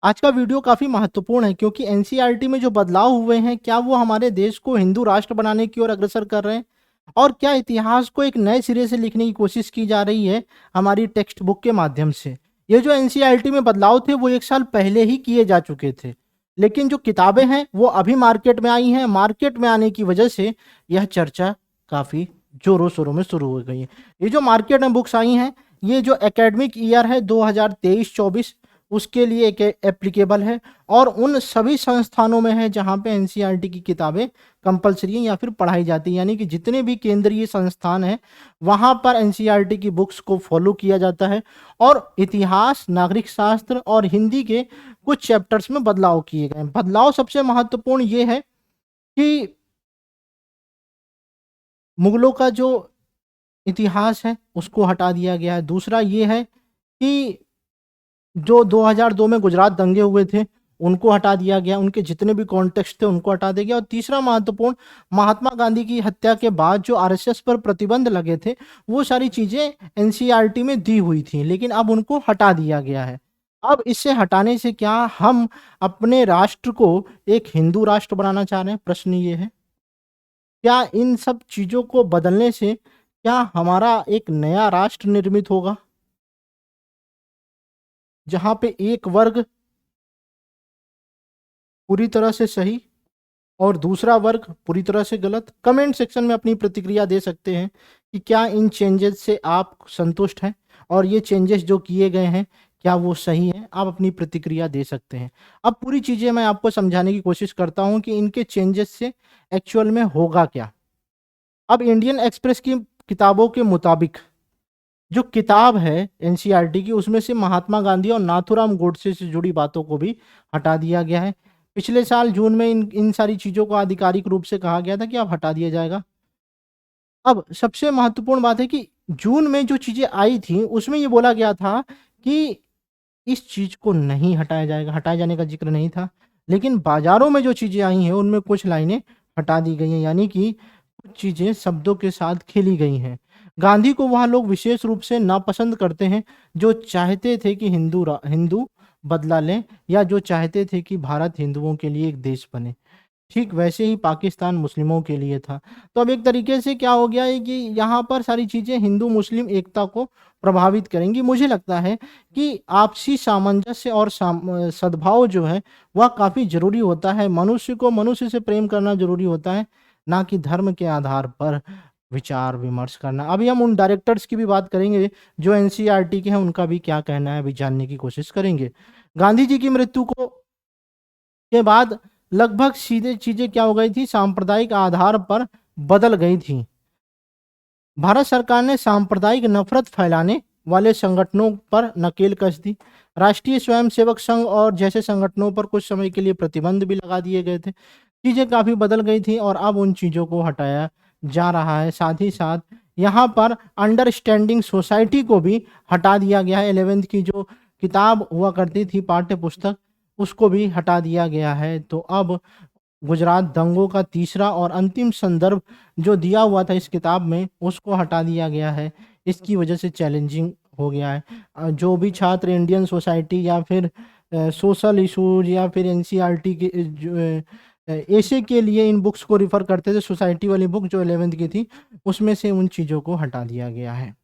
आज का वीडियो काफ़ी महत्वपूर्ण है क्योंकि एनसीईआरटी में जो बदलाव हुए हैं, क्या वो हमारे देश को हिंदू राष्ट्र बनाने की ओर अग्रसर कर रहे हैं? और क्या इतिहास को एक नए सिरे से लिखने की कोशिश की जा रही है हमारी टेक्स्ट बुक के माध्यम से? ये जो एनसीईआरटी में बदलाव थे, वो 1 साल पहले ही किए जा चुके थे। लेकिन जो किताबें हैं, वो अभी मार्केट में आई हैं। मार्केट में आने की वजह से यह चर्चा काफ़ी ज़ोरों-शोरों में शुरू हो गई है। ये जो मार्केट में बुक्स आई हैं, ये जो एकेडमिक ईयर है 2023-24 उसके लिए एक एप्लीकेबल है और उन सभी संस्थानों में है जहाँ पे एनसीईआरटी की किताबें कंपलसरी हैं या फिर पढ़ाई जाती है, यानी कि जितने भी केंद्रीय संस्थान हैं वहाँ पर एनसीईआरटी की बुक्स को फॉलो किया जाता है और इतिहास, नागरिक शास्त्र और हिंदी के कुछ चैप्टर्स में बदलाव किए गए हैं। बदलाव सबसे महत्वपूर्ण ये है कि मुगलों का जो इतिहास है उसको हटा दिया गया है। दूसरा ये है कि जो 2002 में गुजरात दंगे हुए थे, उनको हटा दिया गया, उनके जितने भी कॉन्टेक्स्ट थे उनको हटा दिया गया और तीसरा महत्वपूर्ण, महात्मा गांधी की हत्या के बाद जो आरएसएस पर प्रतिबंध लगे थे, वो सारी चीज़ें एनसीईआरटी में दी हुई थी, लेकिन अब उनको हटा दिया गया है। अब इसे हटाने से क्या हम अपने राष्ट्र को एक हिंदू राष्ट्र बनाना चाह रहे हैं? प्रश्न ये है। क्या इन सब चीज़ों को बदलने से क्या हमारा एक नया राष्ट्र निर्मित होगा? जहाँ पे एक वर्ग पूरी तरह से सही और दूसरा वर्ग पूरी तरह से गलत। कमेंट सेक्शन में अपनी प्रतिक्रिया दे सकते हैं कि क्या इन चेंजेस से आप संतुष्ट हैं और ये चेंजेस जो किए गए हैं क्या वो सही हैं? आप अपनी प्रतिक्रिया दे सकते हैं। अब पूरी चीज़ें मैं आपको समझाने की कोशिश करता हूँ कि इनके चेंजेस से एक्चुअल में होगा क्या। अब इंडियन एक्सप्रेस की किताबों के मुताबिक जो किताब है एनसीईआरटी की, उसमें से महात्मा गांधी और नाथूराम गोडसे से जुड़ी बातों को भी हटा दिया गया है। पिछले साल जून में इन सारी चीज़ों को आधिकारिक रूप से कहा गया था कि अब हटा दिया जाएगा। अब सबसे महत्वपूर्ण बात है कि जून में जो चीज़ें आई थी उसमें ये बोला गया था कि इस चीज़ को नहीं हटाया जाएगा, हटाए जाने का ज़िक्र नहीं था। लेकिन बाज़ारों में जो चीज़ें आई हैं उनमें कुछ लाइनें हटा दी गई हैं, यानी कि कुछ चीज़ें शब्दों के साथ खेली गई हैं। गांधी को वह लोग विशेष रूप से नापसंद करते हैं जो चाहते थे कि हिंदू बदला लें या जो चाहते थे कि भारत हिंदुओं के लिए एक देश बने। ठीक वैसे ही पाकिस्तान मुस्लिमों के लिए था। तो अब एक तरीके से क्या हो गया है कि यहाँ पर सारी चीज़ें हिंदू मुस्लिम एकता को प्रभावित करेंगी। मुझे लगता है कि आपसी सामंजस्य और सद्भाव जो है वह काफ़ी ज़रूरी होता है। मनुष्य को मनुष्य से प्रेम करना ज़रूरी होता है, ना कि धर्म के आधार पर विचार विमर्श करना। अभी हम उन डायरेक्टर्स की भी बात करेंगे जो एनसीईआरटी के हैं, उनका भी क्या कहना है अभी जानने की कोशिश करेंगे। गांधी जी की मृत्यु को के बाद लगभग सीधे चीजें क्या हो गई थी, सांप्रदायिक आधार पर बदल गई थी। भारत सरकार ने सांप्रदायिक नफरत फैलाने वाले संगठनों पर नकेल कस दी। राष्ट्रीय स्वयंसेवक संघ और जैसे संगठनों पर कुछ समय के लिए प्रतिबंध भी लगा दिए गए थे। चीजें काफी बदल गई थी और अब उन चीजों को हटाया जा रहा है। साथ ही साथ यहाँ पर अंडरस्टैंडिंग सोसाइटी को भी हटा दिया गया है। 11th की जो किताब हुआ करती थी, पाठ्य पुस्तक, उसको भी हटा दिया गया है। तो अब गुजरात दंगों का तीसरा और अंतिम संदर्भ जो दिया हुआ था इस किताब में, उसको हटा दिया गया है। इसकी वजह से चैलेंजिंग हो गया है। जो भी छात्र इंडियन सोसाइटी या फिर सोशल इशूज या फिर एनसीईआरटी के ऐसे के लिए इन बुक्स को रिफ़र करते थे, सोसाइटी वाली बुक जो 11th की थी, उसमें से उन चीज़ों को हटा दिया गया है।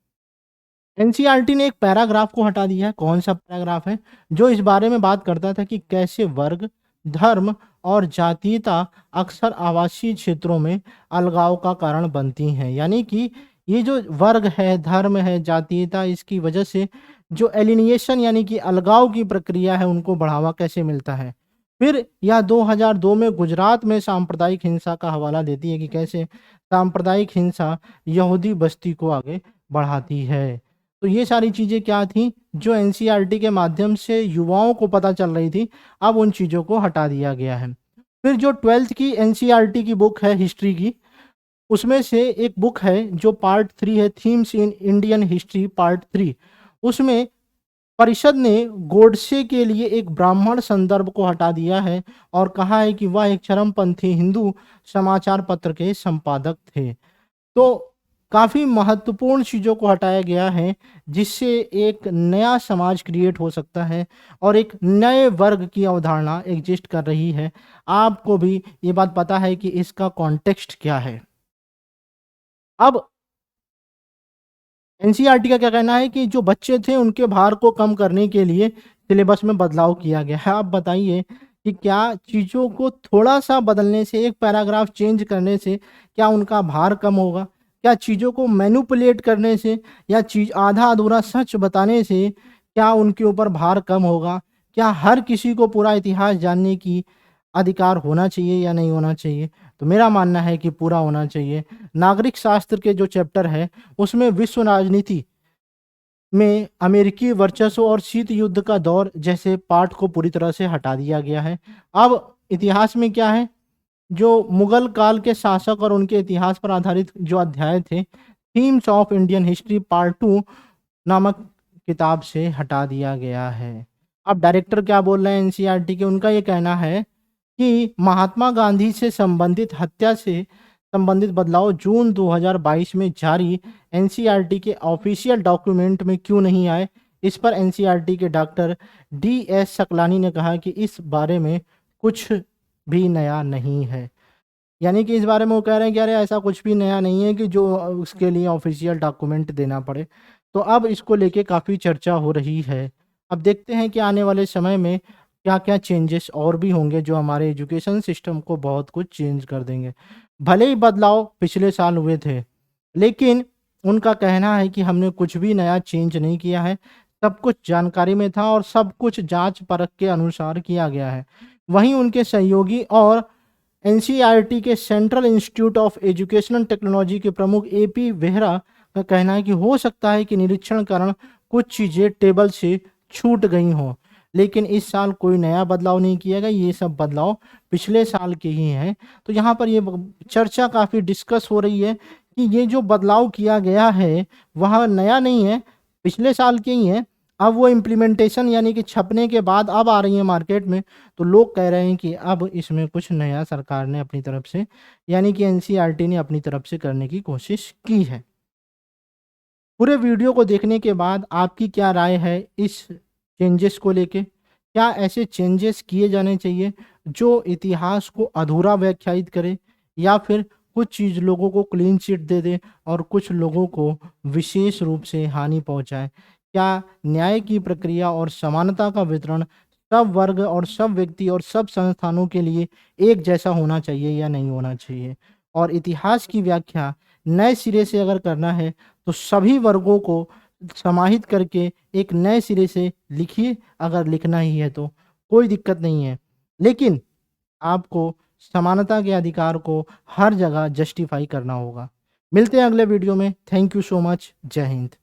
एनसीईआरटी ने एक पैराग्राफ को हटा दिया है। कौन सा पैराग्राफ है? जो इस बारे में बात करता था कि कैसे वर्ग, धर्म और जातीयता अक्सर आवासीय क्षेत्रों में अलगाव का कारण बनती हैं। यानी कि ये जो वर्ग है, धर्म है, जातीयता, इसकी वजह से जो एलिनिएशन यानी कि अलगाव की प्रक्रिया है उनको बढ़ावा कैसे मिलता है। फिर यह 2002 में गुजरात में सांप्रदायिक हिंसा का हवाला देती है कि कैसे सांप्रदायिक हिंसा यहूदी बस्ती को आगे बढ़ाती है। तो ये सारी चीज़ें क्या थी जो एनसीईआरटी के माध्यम से युवाओं को पता चल रही थी, अब उन चीज़ों को हटा दिया गया है। फिर जो 12th की एनसीईआरटी की बुक है हिस्ट्री की, उसमें से एक बुक है जो पार्ट 3 है, themes in Indian history part 3। उसमें परिषद ने गोडसे के लिए एक ब्राह्मण संदर्भ को हटा दिया है और कहा है कि वह एक चरमपंथी हिंदू समाचार पत्र के संपादक थे। तो काफ़ी महत्वपूर्ण चीज़ों को हटाया गया है, जिससे एक नया समाज क्रिएट हो सकता है और एक नए वर्ग की अवधारणा एग्जिस्ट कर रही है। आपको भी ये बात पता है कि इसका कॉन्टेक्स्ट क्या है। अब एनसीईआरटी का क्या कहना है कि जो बच्चे थे उनके भार को कम करने के लिए सिलेबस में बदलाव किया गया है। आप बताइए कि क्या चीज़ों को थोड़ा-सा बदलने से, एक पैराग्राफ चेंज करने से क्या उनका भार कम होगा? क्या चीज़ों को मैनिपुलेट करने से या चीज़ आधा-अधूरा सच बताने से क्या उनके ऊपर भार कम होगा? क्या हर किसी को पूरा इतिहास जानने की अधिकार होना चाहिए या नहीं होना चाहिए? तो मेरा मानना है कि पूरा होना चाहिए। नागरिक शास्त्र के जो चैप्टर है उसमें विश्व राजनीति में अमेरिकी वर्चस्व और शीत युद्ध का दौर जैसे पाठ को पूरी तरह से हटा दिया गया है। अब इतिहास में क्या है, जो मुगल काल के शासक और उनके इतिहास पर आधारित जो अध्याय थे, themes of Indian history part 2 नामक किताब से हटा दिया गया है। अब डायरेक्टर क्या बोल रहे हैं एनसीईआरटी के, उनका ये कहना है कि महात्मा गांधी से संबंधित हत्या से संबंधित बदलाव जून 2022 में जारी एनसीईआरटी के ऑफिशियल डॉक्यूमेंट में क्यों नहीं आए। इस पर एनसीईआरटी के डॉक्टर डीएस सकलानी ने कहा कि इस बारे में कुछ भी नया नहीं है। यानी कि इस बारे में वो कह रहे हैं कि अरे ऐसा कुछ भी नया नहीं है कि जो उसके लिए ऑफिशियल डॉक्यूमेंट देना पड़े। तो अब इसको लेके काफ़ी चर्चा हो रही है। अब देखते हैं कि आने वाले समय में क्या-क्या चेंजेस और भी होंगे जो हमारे एजुकेशन सिस्टम को बहुत कुछ चेंज कर देंगे। भले ही बदलाव पिछले साल हुए थे, लेकिन उनका कहना है कि हमने कुछ भी नया चेंज नहीं किया है। सब कुछ जानकारी में था और सब कुछ जाँच-परख के अनुसार किया गया है। वहीं उनके सहयोगी और एनसीईआरटी के central institute of educational technology के प्रमुख एपी वेहरा का कहना है कि हो सकता है कि निरीक्षण कारण कुछ चीज़ें टेबल से छूट गई हों, लेकिन इस साल कोई नया बदलाव नहीं किया गया। ये सब बदलाव पिछले साल के ही हैं। तो यहाँ पर ये चर्चा काफ़ी डिस्कस हो रही है कि ये जो बदलाव किया गया है वह नया नहीं है, पिछले साल के ही हैं। अब वो इम्प्लीमेंटेशन यानी कि छपने के बाद अब आ रही है मार्केट में, तो लोग कह रहे हैं कि अब इसमें कुछ नया सरकार ने अपनी तरफ से यानी कि एनसीईआरटी ने अपनी तरफ से करने की कोशिश की है। पूरे वीडियो को देखने के बाद आपकी क्या राय है इस चेंजेस को लेके? क्या ऐसे चेंजेस किए जाने चाहिए जो इतिहास को अधूरा व्याख्यायित करे या फिर कुछ चीज़ लोगों को क्लीन चिट दे दे और कुछ लोगों को विशेष रूप से हानि पहुँचाए? क्या न्याय की प्रक्रिया और समानता का वितरण सब वर्ग और सब व्यक्ति और सब संस्थानों के लिए एक जैसा होना चाहिए या नहीं होना चाहिए? और इतिहास की व्याख्या नए सिरे से अगर करना है तो सभी वर्गों को समाहित करके एक नए सिरे से लिखिए, अगर लिखना ही है तो कोई दिक्कत नहीं है। लेकिन आपको समानता के अधिकार को हर जगह जस्टिफाई करना होगा। मिलते हैं अगले वीडियो में। Thank you so much. जय हिंद।